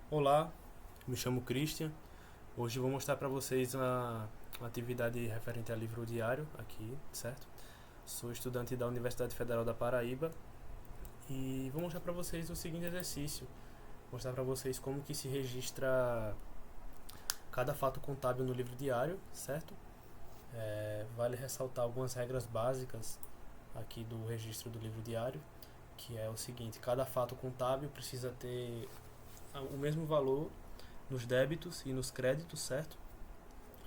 Olá, me chamo Christian. Hoje vou mostrar para vocês uma atividade referente a livro diário aqui, certo? Sou estudante da Universidade Federal da Paraíba e vou mostrar para vocês o seguinte exercício. Mostrar para vocês como que se registra cada fato contábil no livro diário, certo? Vale ressaltar algumas regras básicas aqui do registro do livro diário, que é o seguinte: cada fato contábil precisa ter o mesmo valor nos débitos e nos créditos, certo?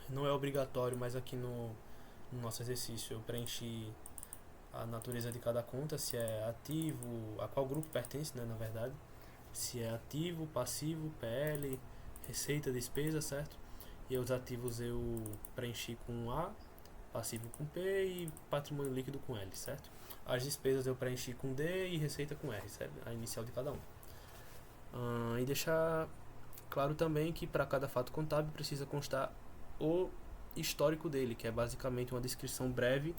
Não é obrigatório, mas aqui no nosso exercício eu preenchi a natureza de cada conta, se é ativo, a qual grupo pertence, né, na verdade, se é ativo, passivo, PL, receita, despesa, certo? E os ativos eu preenchi com A, passivo com P e patrimônio líquido com L, certo? As despesas eu preenchi com D e receita com R, certo? A inicial de cada um. E deixar claro também que para cada fato contábil precisa constar o histórico dele, que é basicamente uma descrição breve,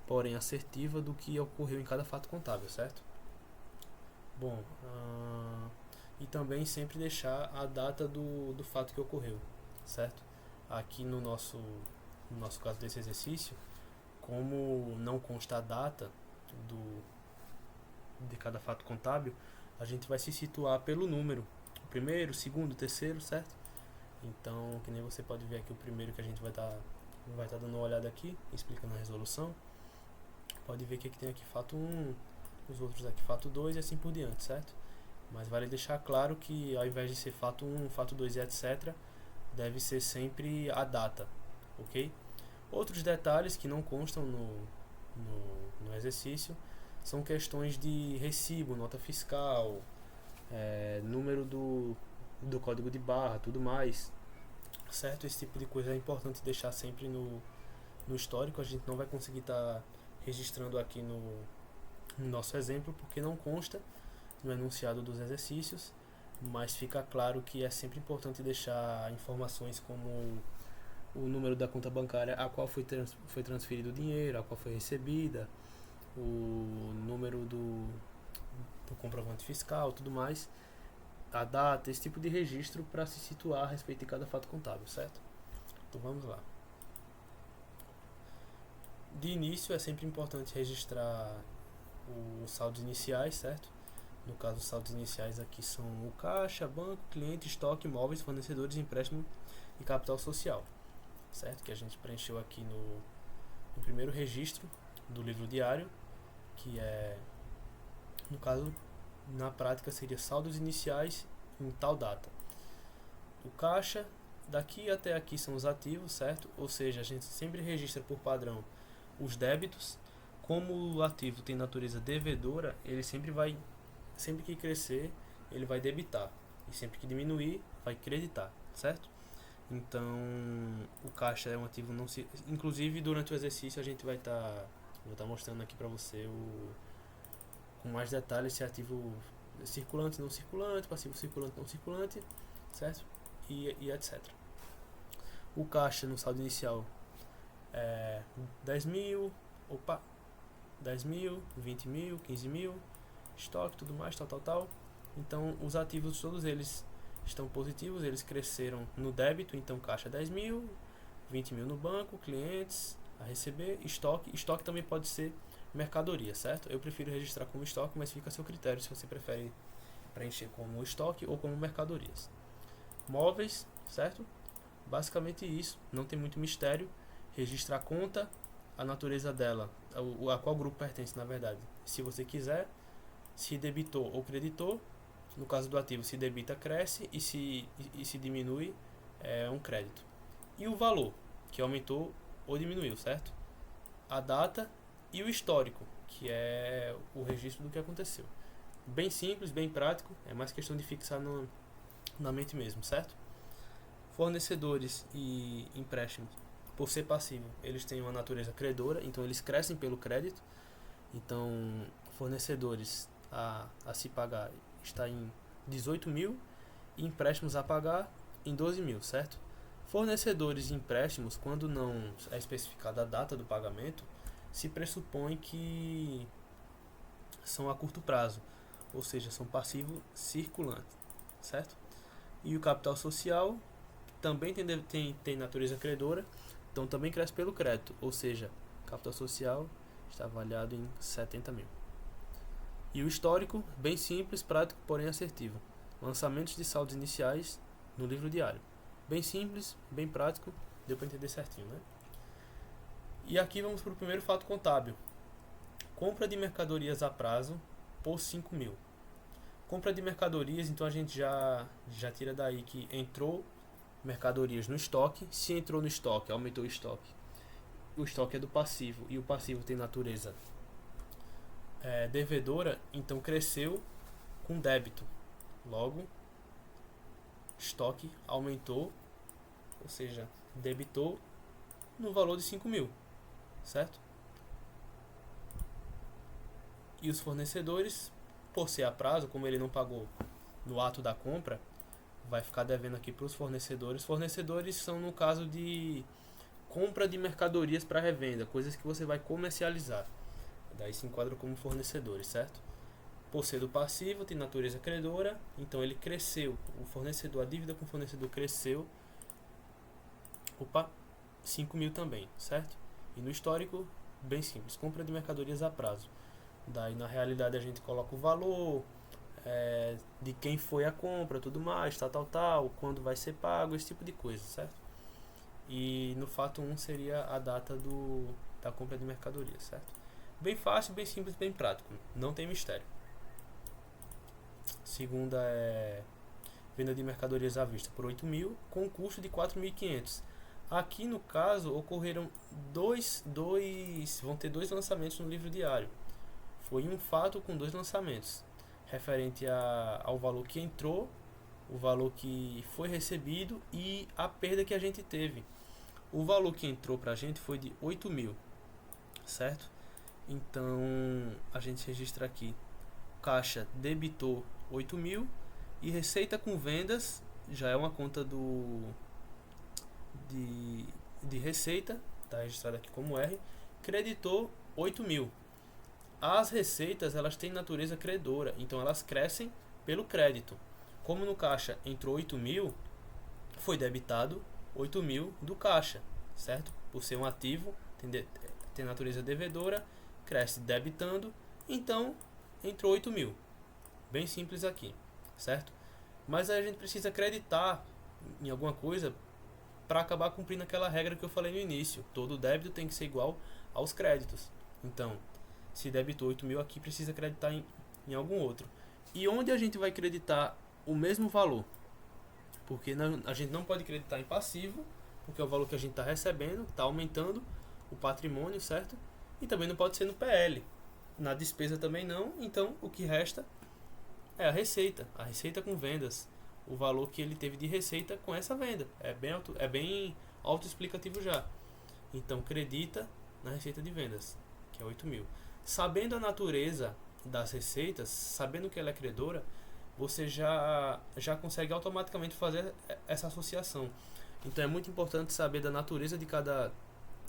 porém assertiva, do que ocorreu em cada fato contábil, certo? Bom, e também sempre deixar a data do fato que ocorreu, certo? Aqui no nosso caso desse exercício, como não consta a data do, de cada fato contábil, a gente vai se situar pelo número, o primeiro, o segundo, o terceiro, certo? Então, que nem você pode ver aqui o primeiro que a gente vai tá dando uma olhada aqui, explicando a resolução. Pode ver que aqui tem aqui fato 1, os outros aqui fato 2 e assim por diante, certo? Mas vale deixar claro que ao invés de ser fato 1, fato 2 e etc, deve ser sempre a data, ok? Outros detalhes que não constam no exercício são questões de recibo, nota fiscal, número do código de barra, tudo mais, certo? Esse tipo de coisa é importante deixar sempre no histórico. A gente não vai conseguir estar registrando aqui no nosso exemplo porque não consta no enunciado dos exercícios, mas fica claro que é sempre importante deixar informações como o número da conta bancária a qual foi transferido o dinheiro, a qual foi recebida, o número do comprovante fiscal, tudo mais, a data, esse tipo de registro para se situar a respeito de cada fato contábil, certo? Então vamos lá. De início é sempre importante registrar os saldos iniciais, certo? No caso, os saldos iniciais aqui são o caixa, banco, cliente, estoque, imóveis, fornecedores, empréstimo e capital social, certo? Que a gente preencheu aqui no primeiro registro do livro diário, que é, no caso, na prática seria saldos iniciais em tal data. O caixa, daqui até aqui são os ativos, certo? Ou seja, a gente sempre registra por padrão os débitos. Como o ativo tem natureza devedora, ele sempre que crescer, ele vai debitar. E sempre que diminuir, vai creditar, certo? Então, o caixa é um ativo não se. Inclusive, durante o exercício, a gente vou estar mostrando aqui para você com mais detalhes se é ativo circulante, não circulante, passivo circulante, não circulante, certo? E etc. O caixa no saldo inicial é 10 mil, opa, 10 mil, 20 mil, 15 mil, estoque, tudo mais, tal, tal, tal. Então, os ativos, todos eles estão positivos, eles cresceram no débito, então caixa 10 mil, 20 mil no banco, clientes a receber, estoque. Estoque também pode ser mercadoria, certo? Eu prefiro registrar como estoque, mas fica a seu critério se você prefere preencher como estoque ou como mercadorias. Móveis, certo? Basicamente isso, não tem muito mistério. Registra a conta, a natureza dela, a qual grupo pertence na verdade. Se você quiser, se debitou ou creditou, no caso do ativo, se debita, cresce, e se diminui, é um crédito. E o valor, que aumentou ou diminuiu, certo? A data e o histórico, que é o registro do que aconteceu. Bem simples, bem prático, é mais questão de fixar na mente mesmo, certo? Fornecedores e empréstimos, por ser passivo, eles têm uma natureza credora, então eles crescem pelo crédito. Então, fornecedores a se pagar está em 18 mil e empréstimos a pagar em 12 mil, certo? Fornecedores e empréstimos, quando não é especificada a data do pagamento, se pressupõe que são a curto prazo, ou seja, são passivo circulante, certo? E o capital social também tem natureza credora, então também cresce pelo crédito, ou seja, capital social está avaliado em 70 mil. E o histórico, bem simples, prático, porém assertivo. Lançamentos de saldos iniciais no livro diário. Bem simples, bem prático, deu para entender certinho, né? E aqui vamos para o primeiro fato contábil. Compra de mercadorias a prazo por 5 mil. Compra de mercadorias, então a gente já tira daí que entrou mercadorias no estoque. Se entrou no estoque, aumentou o estoque. O estoque é do passivo e o passivo tem natureza devedora, então cresceu com débito. Logo, estoque aumentou, ou seja, debitou no valor de 5 mil, certo? E os fornecedores, por ser a prazo, como ele não pagou no ato da compra, vai ficar devendo aqui para os fornecedores. Fornecedores são no caso de compra de mercadorias para revenda, coisas que você vai comercializar. Daí se enquadra como fornecedores, certo? Por ser do passivo, tem natureza credora, então ele cresceu. O fornecedor, a dívida com o fornecedor cresceu. 5 mil também, certo? E no histórico, bem simples, compra de mercadorias a prazo. Daí na realidade a gente coloca o valor, de quem foi a compra, tudo mais, tal, quando vai ser pago, esse tipo de coisa, certo? E no fato 1 seria a data da compra de mercadoria, certo? Bem fácil, bem simples, bem prático, não tem mistério. Segunda é venda de mercadorias à vista por 8 mil, com custo de 4.500. Aqui no caso ocorreram vão ter dois lançamentos no livro diário. Foi um fato com dois lançamentos, referente ao valor que entrou, o valor que foi recebido e a perda que a gente teve. O valor que entrou pra gente foi de 8 mil, certo? Então a gente registra aqui, caixa debitou 8 mil e receita com vendas, já é uma conta de receita, está registrada aqui como R, creditou 8 mil. As receitas, elas têm natureza credora, então elas crescem pelo crédito. Como no caixa entrou 8 mil, foi debitado 8 mil do caixa, certo? Por ser um ativo, tem natureza devedora, cresce debitando, então entrou 8 mil. Bem simples aqui, certo? Mas aí a gente precisa acreditar em alguma coisa para acabar cumprindo aquela regra que eu falei no início. Todo débito tem que ser igual aos créditos. Então, se debitou 8 mil aqui, precisa acreditar em algum outro. E onde a gente vai acreditar o mesmo valor? Porque a gente não pode acreditar em passivo, porque é o valor que a gente está recebendo, está aumentando o patrimônio, certo? E também não pode ser no PL. Na despesa também não, então o que resta é a receita com vendas, o valor que ele teve de receita com essa venda. É bem autoexplicativo já. Então acredita na receita de vendas, que é 8 mil. Sabendo a natureza das receitas, sabendo que ela é credora, você já consegue automaticamente fazer essa associação. Então é muito importante saber da natureza de cada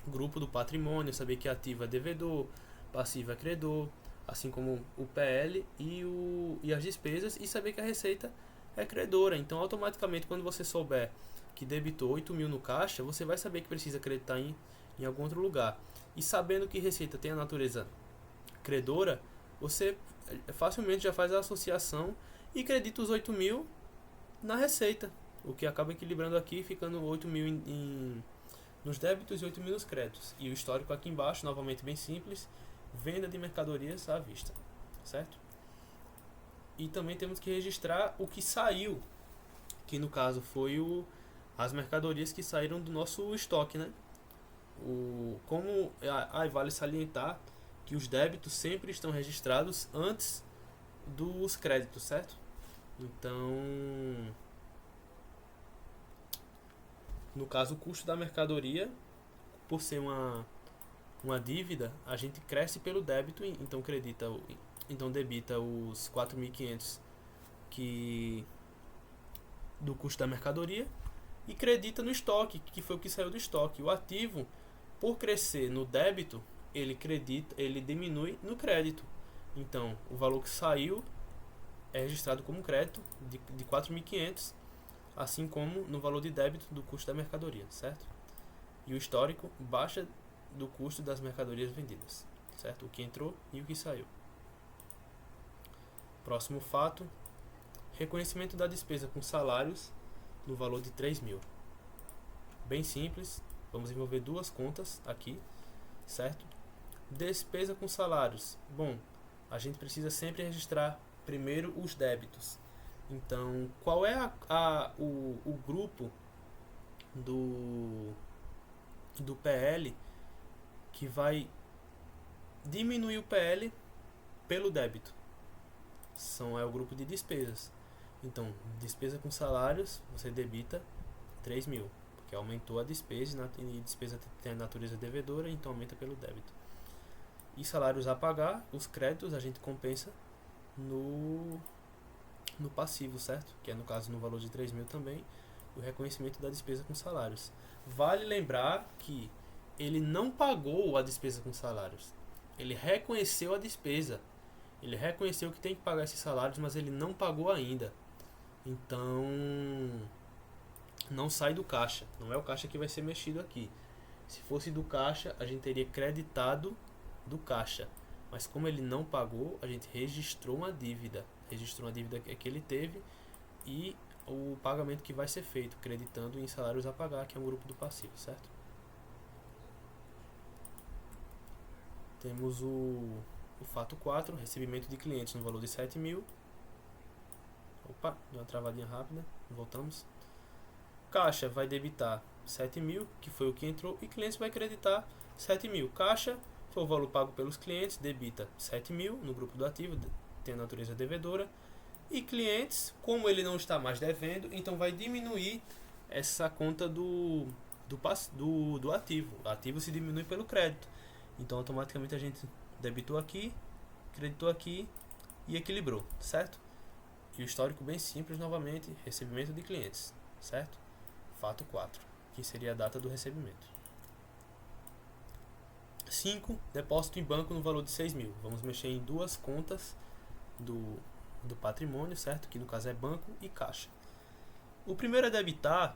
grupo do patrimônio, saber que ativo é devedor, passivo é credor, assim como o PL e as despesas, e saber que a receita é credora. Então automaticamente quando você souber que debitou 8 mil no caixa, você vai saber que precisa acreditar em algum outro lugar. E sabendo que receita tem a natureza credora, você facilmente já faz a associação e acredita os 8 mil na receita, o que acaba equilibrando aqui, ficando 8 mil nos débitos e 8 mil nos créditos. E o histórico aqui embaixo, novamente bem simples, venda de mercadorias à vista, certo? E também temos que registrar o que saiu, que no caso foi as mercadorias que saíram do nosso estoque, né? Vale salientar que os débitos sempre estão registrados antes dos créditos, certo? Então, no caso, o custo da mercadoria, por ser uma dívida, a gente cresce pelo débito, então debita os 4.500 do custo da mercadoria e credita no estoque, que foi o que saiu do estoque. O ativo, por crescer no débito, ele diminui no crédito. Então, o valor que saiu é registrado como crédito de 4.500. assim como no valor de débito do custo da mercadoria, certo? E o histórico baixa do custo das mercadorias vendidas, certo? O que entrou e o que saiu. Próximo fato, reconhecimento da despesa com salários no valor de 3.000. Bem simples, vamos envolver duas contas aqui, certo? Despesa com salários. Bom, a gente precisa sempre registrar primeiro os débitos. Então, qual é o grupo do PL que vai diminuir o PL pelo débito? É o grupo de despesas. Então, despesa com salários, você debita 3.000, porque aumentou a despesa e despesa tem a natureza devedora, então aumenta pelo débito. E salários a pagar, os créditos a gente compensa no passivo, certo? Que é no caso no valor de 3.000 também, o reconhecimento da despesa com salários. Vale lembrar que ele não pagou a despesa com salários, ele reconheceu a despesa. Ele reconheceu que tem que pagar esses salários, mas ele não pagou ainda. Então, não sai do caixa. Não é o caixa que vai ser mexido aqui. Se fosse do caixa, a gente teria creditado do caixa. Mas como ele não pagou, a gente registrou uma dívida. Registrou uma dívida que ele teve e o pagamento que vai ser feito, creditando em salários a pagar, que é um grupo do passivo, certo? Temos o fato 4, recebimento de clientes no valor de 7.000. Opa, deu uma travadinha rápida, voltamos. Caixa vai debitar 7.000, que foi o que entrou, e clientes vai creditar 7.000. Caixa foi o valor pago pelos clientes, debita 7.000 no grupo do ativo, tem a natureza devedora. E clientes, como ele não está mais devendo, então vai diminuir essa conta do ativo. O ativo se diminui pelo crédito. Então automaticamente a gente debitou aqui, creditou aqui e equilibrou, certo? E o histórico bem simples novamente, recebimento de clientes, certo? Fato 4, que seria a data do recebimento. 5. Depósito em banco no valor de 6.000. Vamos mexer em duas contas do patrimônio, certo? Que no caso é banco e caixa. O primeiro a debitar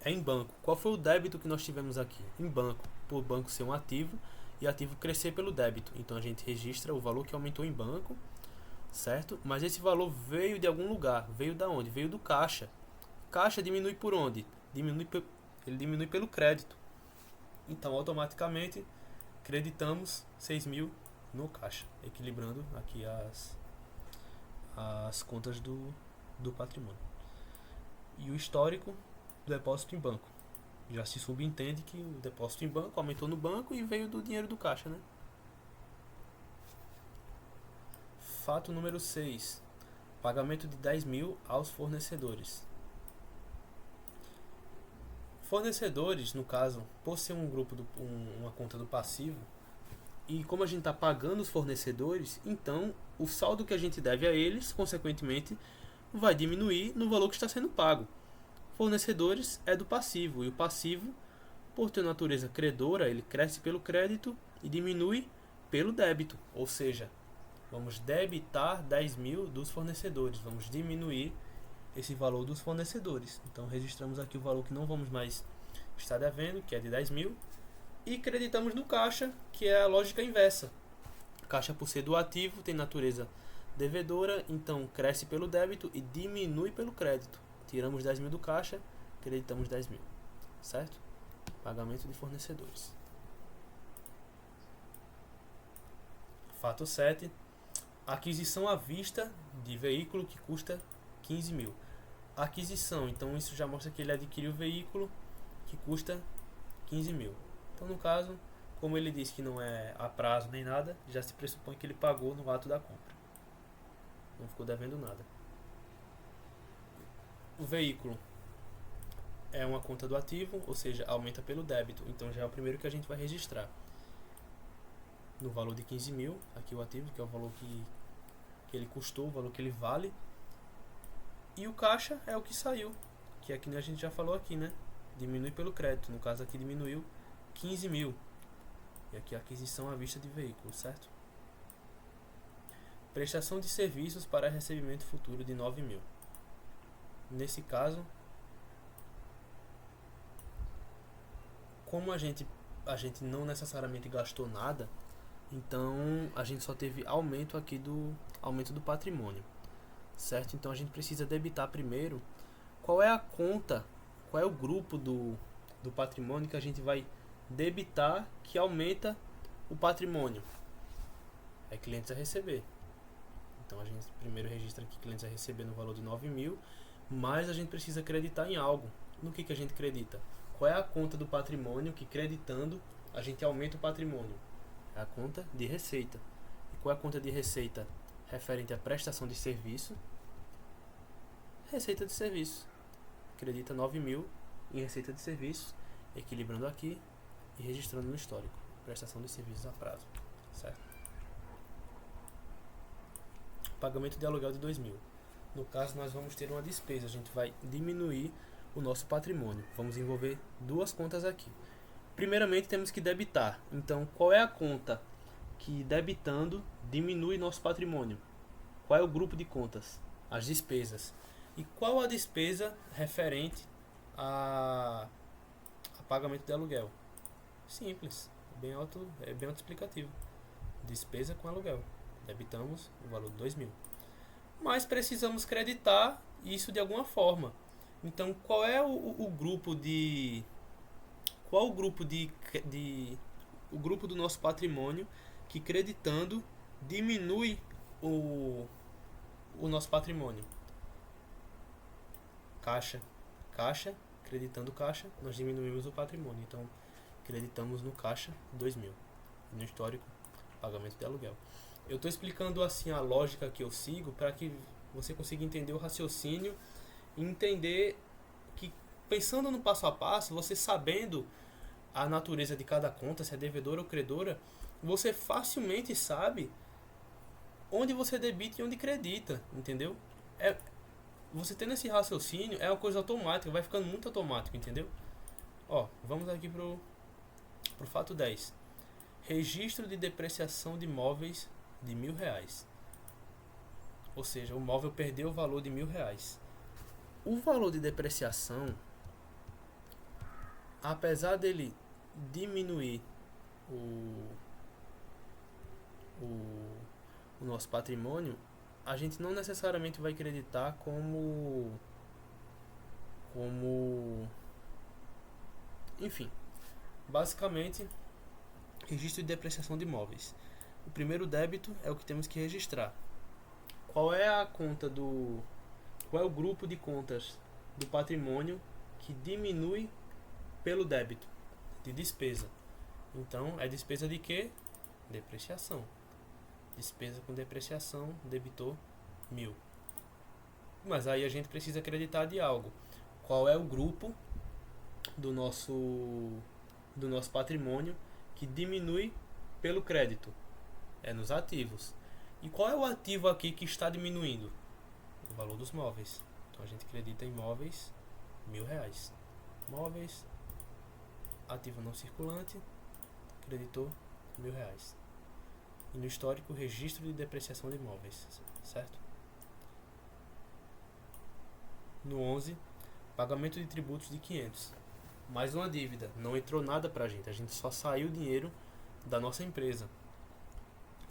é em banco. Qual foi o débito que nós tivemos aqui? Em banco, por banco ser um ativo e ativo crescer pelo débito. Então a gente registra o valor que aumentou em banco, certo? Mas esse valor veio de algum lugar. Veio da onde? Veio do caixa. Caixa diminui por onde? Ele diminui pelo crédito. Então automaticamente creditamos 6.000 no caixa, equilibrando aqui as contas do patrimônio. E o histórico do depósito em banco. Já se subentende que o depósito em banco aumentou no banco e veio do dinheiro do caixa, né? Fato número 6. Pagamento de 10.000 aos fornecedores. Fornecedores, no caso, por ser um grupo, uma conta do passivo, e como a gente está pagando os fornecedores, então o saldo que a gente deve a eles, consequentemente, vai diminuir no valor que está sendo pago. Fornecedores é do passivo, e o passivo, por ter natureza credora, ele cresce pelo crédito e diminui pelo débito. Ou seja, vamos debitar 10.000 dos fornecedores, vamos diminuir esse valor dos fornecedores. Então registramos aqui o valor que não vamos mais estar devendo, que é de 10.000, e creditamos no caixa, que é a lógica inversa. Caixa, por ser do ativo, tem natureza devedora, então cresce pelo débito e diminui pelo crédito. Tiramos 10.000 do caixa, creditamos 10.000, certo? Pagamento de fornecedores. Fato 7. Aquisição à vista de veículo que custa 15.000. Aquisição, então isso já mostra que ele adquiriu o veículo que custa 15.000. Então no caso, como ele disse que não é a prazo nem nada, já se pressupõe que ele pagou no ato da compra. Não ficou devendo nada. O veículo é uma conta do ativo, ou seja, aumenta pelo débito. Então já é o primeiro que a gente vai registrar. No valor de 15.000, aqui o ativo, que é o valor que ele custou, o valor que ele vale. E o caixa é o que saiu, que é que a gente já falou aqui, né? Diminui pelo crédito. No caso aqui diminuiu 15.000. E aqui a aquisição à vista de veículo, certo? Prestação de serviços para recebimento futuro de 9.000. nesse caso, como a gente não necessariamente gastou nada, então a gente só teve aumento aqui do patrimônio, certo? Então a gente precisa debitar primeiro qual é a conta, qual é o grupo do patrimônio que a gente vai debitar que aumenta o patrimônio. É clientes a receber. Então a gente primeiro registra aqui clientes a receber no valor de 9.000, mas a gente precisa acreditar em algo. No que a gente acredita? Qual é a conta do patrimônio que, creditando, a gente aumenta o patrimônio? É a conta de receita. E qual é a conta de receita referente à prestação de serviço? Receita de serviço. Acredita 9.000 em receita de serviço, equilibrando aqui e registrando no histórico. Prestação de serviços a prazo. Certo? Pagamento de aluguel de 2.000. No caso, nós vamos ter uma despesa. A gente vai diminuir o nosso patrimônio. Vamos envolver duas contas aqui. Primeiramente, temos que debitar. Então, qual é a conta que, debitando, diminui nosso patrimônio? Qual é o grupo de contas? As despesas. E qual a despesa referente a pagamento de aluguel? Simples. É bem autoexplicativo. Despesa com aluguel. Debitamos o valor de 2.000. Mas precisamos creditar isso de alguma forma. Então, qual é o grupo de... Qual o grupo o grupo do nosso patrimônio que, creditando, diminui o nosso patrimônio? Caixa. Caixa, creditando caixa, nós diminuímos o patrimônio. Então, creditamos no caixa 2.000. No histórico, pagamento de aluguel. Eu estou explicando assim a lógica que eu sigo para que você consiga entender o raciocínio e entender que, pensando no passo a passo, você sabendo a natureza de cada conta, se é devedora ou credora, você facilmente sabe onde você debita e onde credita, entendeu? Você tendo esse raciocínio é uma coisa automática, vai ficando muito automático, entendeu? Ó, vamos aqui pro fato 10. Registro de depreciação de imóveis de R$1.000. Ou seja, o móvel perdeu o valor de R$1.000. O valor de depreciação, apesar dele diminuir o nosso patrimônio, a gente não necessariamente vai acreditar como enfim, basicamente, registro de depreciação de imóveis. O primeiro débito é o que temos que registrar. Qual é a conta qual é o grupo de contas do patrimônio que diminui pelo débito? De despesa. Então, é despesa de quê? Depreciação. Despesa com depreciação, debitou 1.000. Mas aí a gente precisa acreditar de algo. Qual é o grupo do nosso patrimônio que diminui pelo crédito? É nos ativos. E qual é o ativo aqui que está diminuindo? O valor dos móveis. Então a gente acredita em móveis, R$1.000. Móveis, ativo não circulante, creditou R$1.000. E no histórico, registro de depreciação de imóveis, certo? No 11, pagamento de tributos de 500. Mais uma dívida, não entrou nada pra gente, a gente só saiu dinheiro da nossa empresa.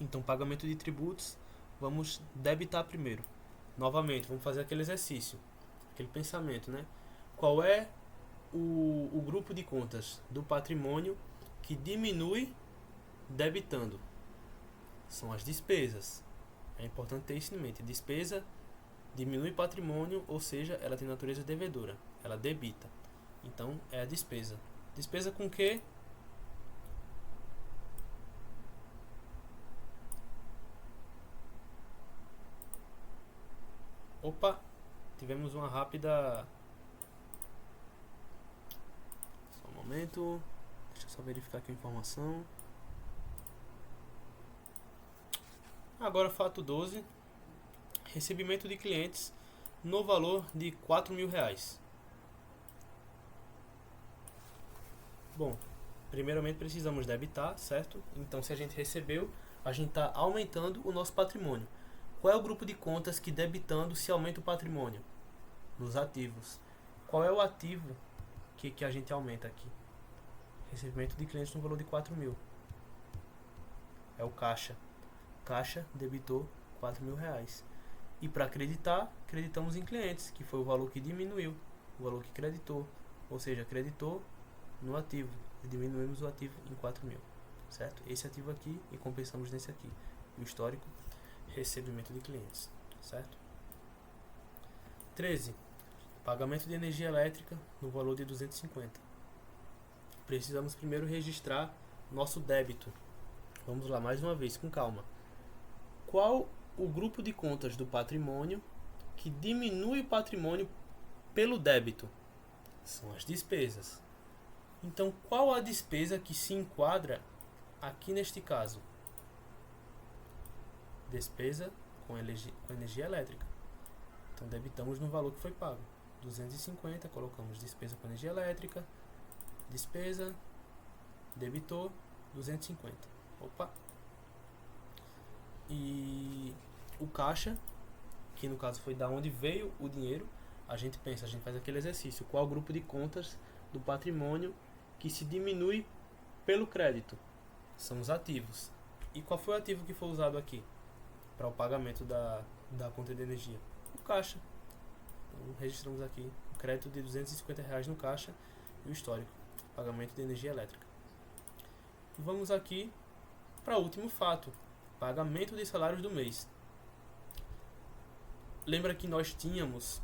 Então, pagamento de tributos, vamos debitar primeiro. Novamente, vamos fazer aquele exercício, aquele pensamento, né? Qual é o grupo de contas do patrimônio que diminui debitando? São as despesas. É importante ter isso em mente. Despesa diminui patrimônio, ou seja, ela tem natureza devedora. Ela debita. Então, é a despesa. Despesa com quê? Opa! Tivemos uma rápida... Só um momento. Deixa eu só verificar aqui a informação. Agora, fato 12. Recebimento de clientes no valor de R$4.000. Bom, primeiramente precisamos debitar, certo? Então, se a gente recebeu, a gente está aumentando o nosso patrimônio. Qual é o grupo de contas que, debitando, se aumenta o patrimônio? nos ativos. Qual é o ativo que a gente aumenta aqui? Recebimento de clientes no valor de 4.000. É o caixa. Caixa debitou R$ 4.000. E para acreditar, acreditamos em clientes, que foi o valor que diminuiu, o valor que creditou. Ou seja, creditou no ativo. E diminuímos o ativo em 4.000. Certo? Esse ativo aqui e compensamos nesse aqui. O histórico, recebimento de clientes. Certo? 13. Pagamento de energia elétrica no valor de 250. Precisamos primeiro registrar nosso débito. Vamos lá mais uma vez, com calma. Qual o grupo de contas do patrimônio que diminui o patrimônio pelo débito? São as despesas. Então, qual a despesa que se enquadra aqui neste caso? Despesa com energia elétrica. Então, debitamos no valor que foi pago. 250, colocamos despesa com energia elétrica, despesa, debitou, 250. Opa! E o caixa, que no caso foi da onde veio o dinheiro, a gente faz aquele exercício. Qual o grupo de contas do patrimônio que se diminui pelo crédito? São os ativos. E qual foi o ativo que foi usado aqui para o pagamento da conta de energia? O caixa. Então, registramos aqui o crédito de R$ 250 no caixa e o histórico, pagamento de energia elétrica. E vamos aqui para o último fato, pagamento de salários do mês. Lembra que nós tínhamos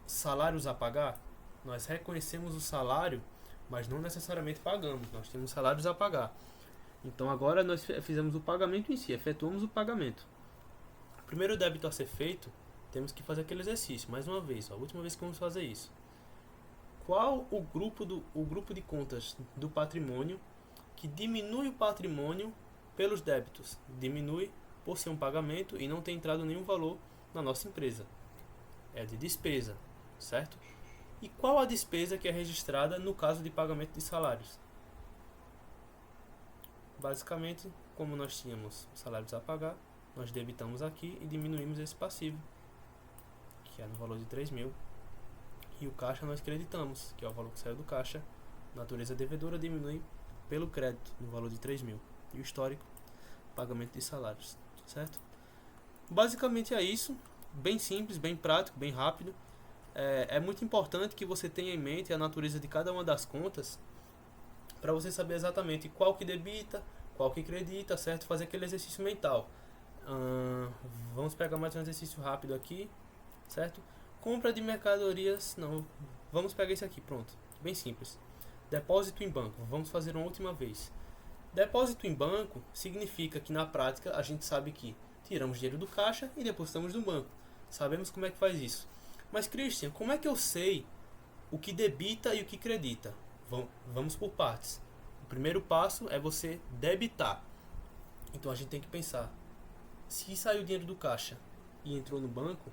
salários a pagar? Nós reconhecemos o salário, mas não necessariamente pagamos. Nós temos salários a pagar. Então agora nós fizemos o pagamento em si, efetuamos o pagamento. O primeiro débito a ser feito, temos que fazer aquele exercício, mais uma vez, a última vez que vamos fazer isso. Qual o grupo de contas do patrimônio que diminui o patrimônio pelos débitos? Diminui por ser um pagamento e não ter entrado nenhum valor na nossa empresa. É de despesa, certo? E qual a despesa que é registrada no caso de pagamento de salários? Basicamente, como nós tínhamos salários a pagar, nós debitamos aqui e diminuímos esse passivo, que é no valor de 3.000. E o caixa nós creditamos, que é o valor que saiu do caixa. Natureza devedora diminui pelo crédito, no valor de 3.000. E o histórico, pagamento de salários, certo? Basicamente é isso, bem simples, bem prático, bem rápido. É muito importante que você tenha em mente a natureza de cada uma das contas, para você saber exatamente qual que debita, qual que credita, certo? Fazer aquele exercício mental. Vamos pegar mais um exercício rápido aqui, certo? Compra de mercadorias, não, vamos pegar esse aqui, pronto, bem simples. Depósito em banco, vamos fazer uma última vez. Depósito em banco significa que na prática a gente sabe que tiramos dinheiro do caixa e depositamos no banco. Sabemos como é que faz isso. Mas Christian, como é que eu sei o que debita e o que credita? Vamos por partes. O primeiro passo é você debitar. Então a gente tem que pensar, se saiu dinheiro do caixa e entrou no banco,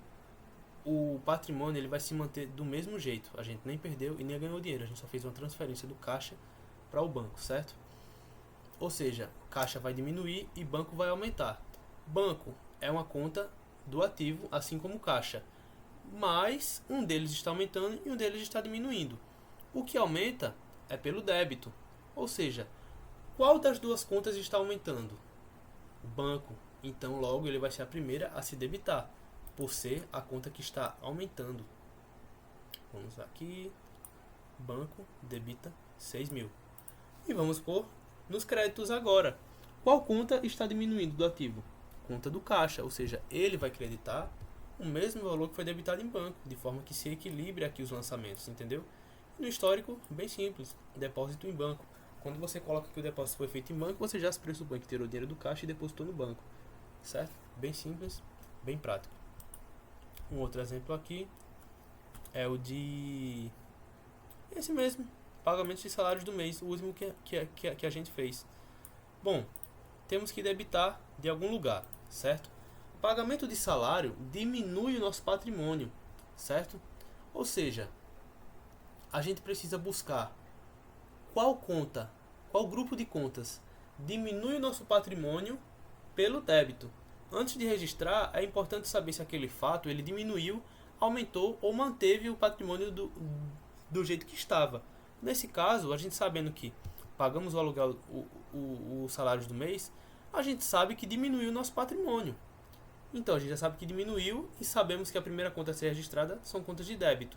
o patrimônio ele vai se manter do mesmo jeito. A gente nem perdeu e nem ganhou dinheiro. A gente só fez uma transferência do caixa para o banco, certo? Ou seja, caixa vai diminuir e banco vai aumentar. Banco é uma conta do ativo, assim como caixa. Mas um deles está aumentando e um deles está diminuindo. O que aumenta é pelo débito. Ou seja, qual das duas contas está aumentando? O banco. Então logo ele vai ser a primeira a se debitar, por ser a conta que está aumentando. Vamos aqui, banco debita 6.000. E vamos pôr nos créditos agora. Qual conta está diminuindo do ativo? Conta do caixa, ou seja, ele vai creditar o mesmo valor que foi debitado em banco, de forma que se equilibre aqui os lançamentos, entendeu? No histórico, bem simples, depósito em banco. Quando você coloca que o depósito foi feito em banco, você já se pressupõe que tirou dinheiro do caixa e depositou no banco, certo? Bem simples, bem prático. Um outro exemplo aqui é o de esse mesmo, pagamento de salários do mês, o último que a gente fez. Bom, temos que debitar de algum lugar, certo? Pagamento de salário diminui o nosso patrimônio, certo? Ou seja, a gente precisa buscar qual conta, qual grupo de contas diminui o nosso patrimônio pelo débito. Antes de registrar, é importante saber se aquele fato ele diminuiu aumentou ou manteve o patrimônio do jeito que estava. Nesse caso, a gente sabendo que pagamos o aluguel, os salários do mês, a gente sabe que diminuiu o nosso patrimônio. Então, a gente já sabe que diminuiu e sabemos que a primeira conta a ser registrada são contas de débito.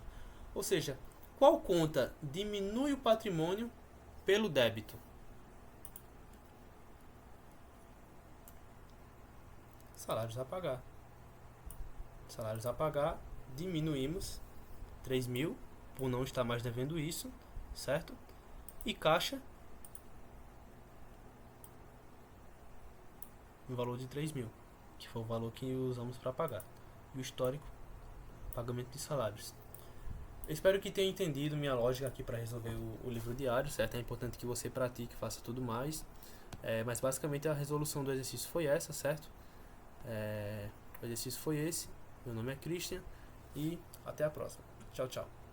Ou seja, qual conta diminui o patrimônio pelo débito? Salários a pagar. Salários a pagar, diminuímos 3.000 por não estar mais devendo isso, certo? E caixa, no valor de 3.000, que foi o valor que usamos para pagar. E o histórico, pagamento de salários. Eu espero que tenha entendido minha lógica aqui para resolver o livro diário, certo? É importante que você pratique, faça tudo mais. Mas basicamente a resolução do exercício foi essa, certo? O exercício foi esse. Meu nome é Christian e até a próxima. Tchau, tchau.